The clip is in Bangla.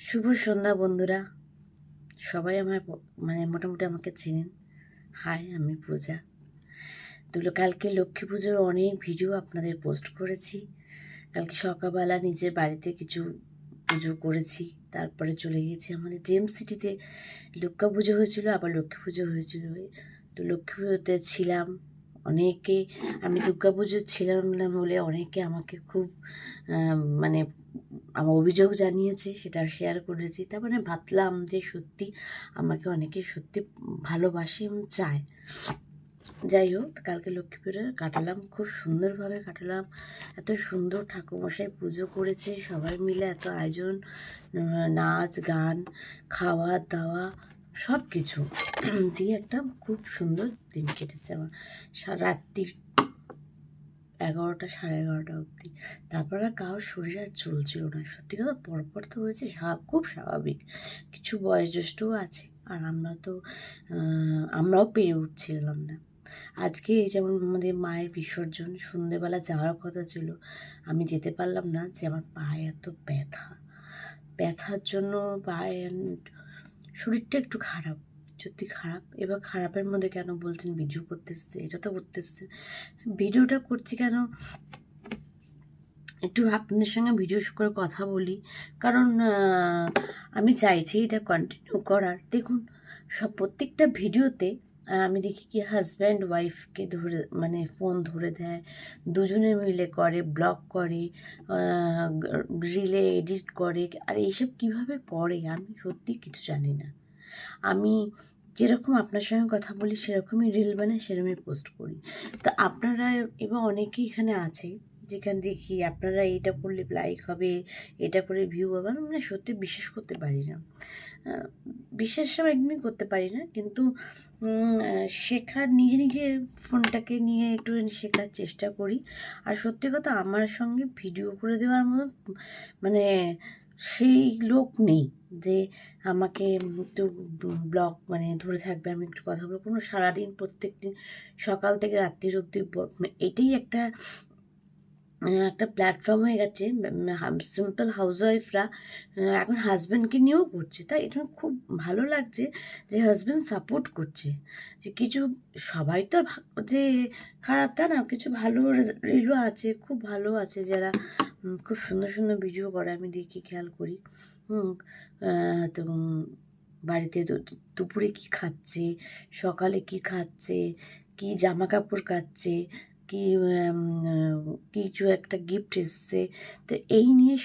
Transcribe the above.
শুভ সন্ধ্যা বন্ধুরা। সবাই আমার মোটামুটি আমাকে চেনেন। হাই, আমি পূজা। কালকে লক্ষ্মী পুজোর অনেক ভিডিও আপনাদের পোস্ট করেছি। কালকে সকালবেলা নিজের বাড়িতে কিছু পুজো করেছি, তারপরে চলে গিয়েছি আমাদের জেম সিটিতে। দুর্গা পুজো হয়েছিল, আবার লক্ষ্মী পুজো হয়েছিল। লক্ষ্মী পুজোতে ছিলাম। অনেকে, আমি দুর্গা পুজো ছিলাম না বলে অনেকে আমাকে খুব মানে আমার অভিযোগ জানিয়েছে, সেটা শেয়ার করেছি। তার ভাবলাম যে সত্যি আমাকে অনেকে সত্যি ভালোবাসে এবং চায়। যাই হোক, কালকে লক্ষ্মী পুজো কাটালাম, খুব সুন্দরভাবে কাটালাম। এত সুন্দর ঠাকুরমশাই পুজো করেছে, সবাই মিলে এত আয়োজন, নাচ গান, খাওয়া দাওয়া, সব কিছু দিয়ে একটা খুব সুন্দর দিন কেটেছে আমার। রাত্রি 11টা, 11:30 অবধি। তারপর আর কারোর শরীর আর চলছিল না। সত্যি কথা, পরপর তো হয়েছে, খুব স্বাভাবিক। কিছু বয়োজ্যেষ্ঠও আছে, আর আমরাও পেরে উঠছিলাম না। আজকে যেমন আমাদের মায়ের বিসর্জন, সন্ধেবেলা যাওয়ার কথা ছিল, আমি যেতে পারলাম না। যে আমার পায়ে এত ব্যথার জন্য পায়ে শরীরটা একটু খারাপ, সত্যি খারাপ। এবার খারাপের মধ্যে কেন বলছেন ভিডিও করতে এসছে? এটা তো করতে এসছে। ভিডিওটা করছি কেন, একটু আপনাদের সঙ্গে ভিডিও করে কথা বলি, কারণ আমি চাইছি এটা কন্টিনিউ করার। দেখুন, প্রত্যেকটা ভিডিওতে আমি দেখি কি হাজব্যান্ড ওয়াইফকে ধরে ফোন ধরে দেয়, দুজনে মিলে করে, ব্লগ করে, রিলে এডিট করে। আর এইসব কিভাবে করে আমি সত্যি কিছু জানি না। আমি যেরকম আপনার সঙ্গে কথা বলি সেরকমই রিল বানাই, সেরকমই পোস্ট করি। তো আপনারা এবার অনেকেই এখানে আছে যেখানে দেখি আপনারা এটা করলে লাইক হবে, এটা করে ভিউ হবে। আমি সত্যি বিশ্বাস করতে পারি না। বিশ্বাস একদমই করতে পারি না, কিন্তু শেখার, নিজে নিজে ফোনটাকে নিয়ে একটু শেখার চেষ্টা করি। আর সত্যি কথা, আমার সঙ্গে ভিডিও করে দেওয়ার মতো সেই লোক নেই যে আমাকে একটু ব্লগ ধরে থাকবে, আমি একটু কথা বলবো। কোনো সারাদিন প্রত্যেক দিন সকাল থেকে রাত্রির অবধি এটাই একটা একটা প্ল্যাটফর্ম হয়ে গেছে। সিম্পল হাউসওয়াইফরা এখন হাজব্যান্ডকে নিয়েও করছে, তাই এটা খুব ভালো লাগছে যে হাজব্যান্ড সাপোর্ট করছে। যে কিছু, সবাই তো যে খারাপ তা না, কিছু ভালো রিলও আছে, খুব ভালো আছে যারা খুব সুন্দর সুন্দর ভিডিও করে, আমি দেখি, খেয়াল করি। তো বাড়িতে দুপুরে কী খাচ্ছে, সকালে কী খাচ্ছে, কী জামা কাপড় কাচ্ছে, কি কিছু একটা গিফট এসছে, তো এই নিয়ে